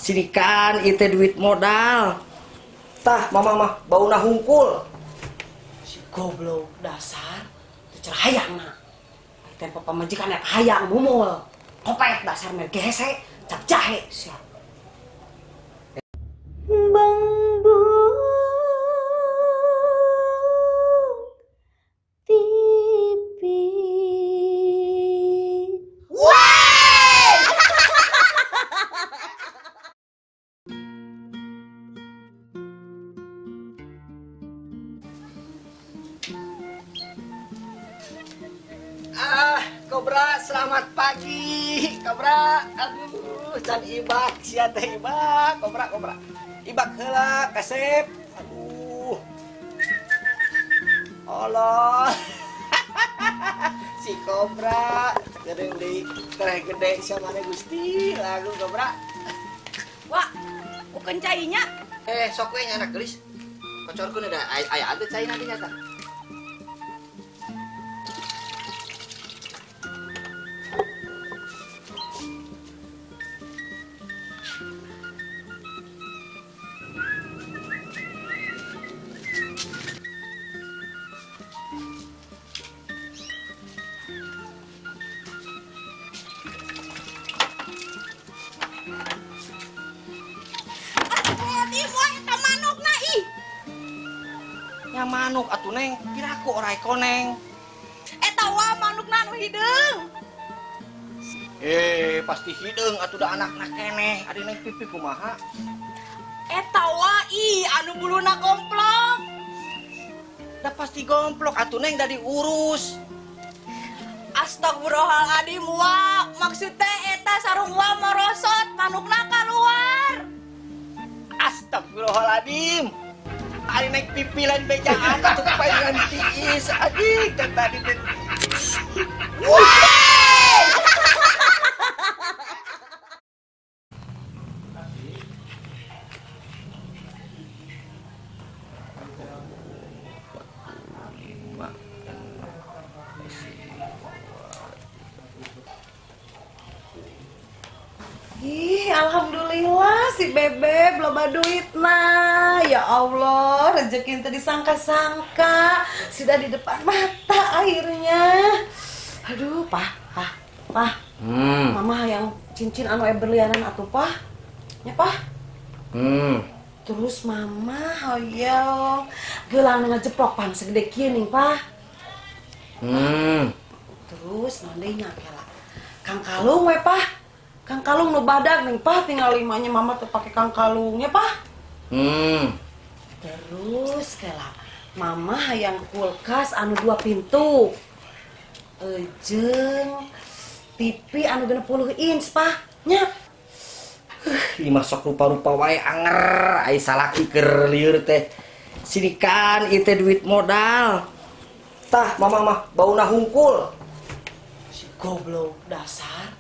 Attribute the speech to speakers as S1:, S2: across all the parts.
S1: Sinikan itu duit modal. Tah mama mah bauna hungkul. Si goblok dasar teu hayang na. Teh papa majikan nek hayang mumul. Kopet dasar merge hese cap jahe sia.
S2: Bang bu TV.
S1: Kobra, selamat pagi. Kobra, aduh, can ibak, sia teh ibak. Kobra, ibak heula, kasep. Aduh. Allah. Si Kobra, geureung deui, kereh gede sia mane Gusti, lagu Kobra.
S2: Wah, bukan cainya.
S1: Sok we nya anak geulis. Kocorkeun da aya teh cai nanti nyata. Nya manuk atuh Neng, piraku orai koneng.
S2: Eta wa manukna nu hideung.
S1: Pasti hideung atuh da anakna keneh. Adi Neng pipi kumaha?
S2: Eta wa anu buluna gomplong.
S1: Da pasti gomplok atuh Neng da diurus.
S2: Astagfirullahaladzim wa, maksud teh eta sarung wa merosot manukna keluar.
S1: Astagfirullahaladzim. Ari naik pipi lain bejaan atuh palingan tiis. Adik kan tadi teh.
S3: Alhamdulillah si Bebe loba duitna. Ya Allah, rezeki teu disangka-sangka, sudah di depan mata akhirnya. Aduh, Pah. Mama yang cincin anu berlianan atuh, Pah. Ya, Pah. Terus Mama hoyong gelang ngajeplok pan segede kieu ning, Pah. Terus mandainya kela. Kang Kalung we, Pah. Kang Kalung nu badag nih Pah, tinggal limanya Mama tuh pakai Kang Kalungnya Pah. Terus kela Mama hayang kulkas anu 2 pintu. Jeung TV anu 60 inch Pah. Nya.
S1: Imah sok rupa-rupa wae anger, ai salaki keur lieur teh. Sinikan ieu teh duit modal. Tah Mama mah bauna hungkul. Si goblok dasar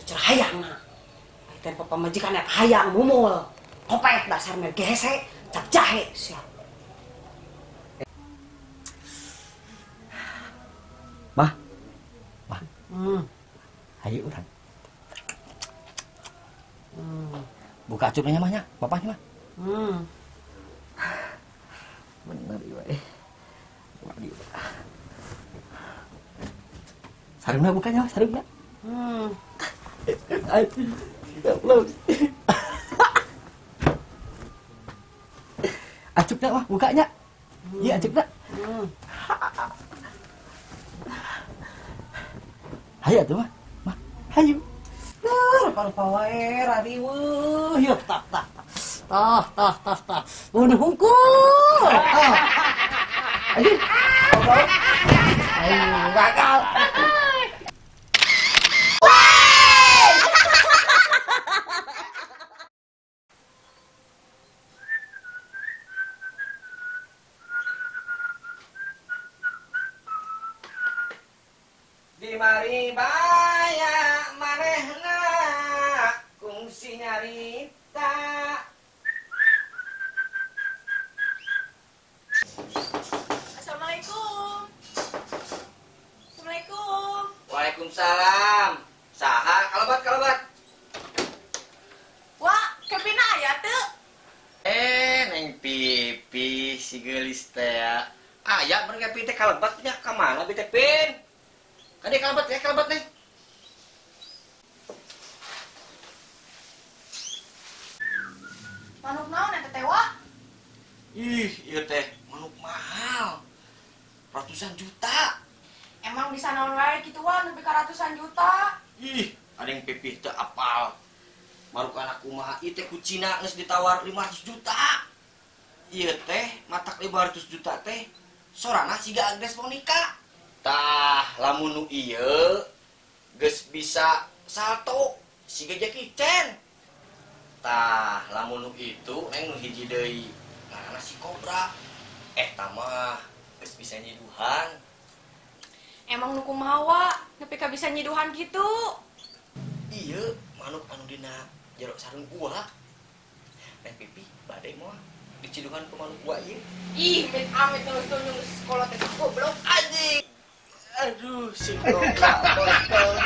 S1: teu hayang na. Teh papa majikan nek hayang mumul. Kopet dasar merge hese cap jahe sia. Mah. Hayu urang. Buka cupnya mahnya, bapaknya mah. Bener ieu we. Sarungna bukanya, sarungna. Acukna mah bukanya. Iya acukna. Hayu atuh mah. Mah, hayu.
S3: Rupa-rupa wae radi weuh. Yuk tah. Bunuh hungkul. Ayo. Ayo, gagal.
S1: Di mari baya manehna kungsi nyarita.
S2: Assalamualaikum.
S1: Waalaikumsalam. Saha kalabat.
S2: Wah, Kevin
S1: si gelis teh ya. Ya mereka pite kalebatnya ke mana pite pin? Kan dia kalebat ya, kalebat nih.
S2: Manuk naon eta teh wah?
S1: Iya teh, manuk mahal. Ratusan juta.
S2: Emang bisa naon wae gituan lebih ka ratusan juta.
S1: Ada yang pipih teh apal. Maruk anak kumaha ieu teh ku Cina geus ditawar 500 juta. Ieu teh matak 500 juta teh sorana siga Agnes mau nikah. Tah, lamun nu ieu geus bisa salto siga Jackie Chan. Tah, lamun nu itu neng nu hiji deui ngaranna si Kobra. Tah mah geus bisa nyiduhan.
S2: Emang nu kumaha wa nepi ka bisa nyiduhan gitu?
S1: Iya, manuk anu dina jeruk sarung gua. Neng pipi badai moal diciduhan ke manuk gua ieu.
S2: Ih, amit terus sekolah teh goblok.
S1: Anjing. Aduh, si Kobra kotor.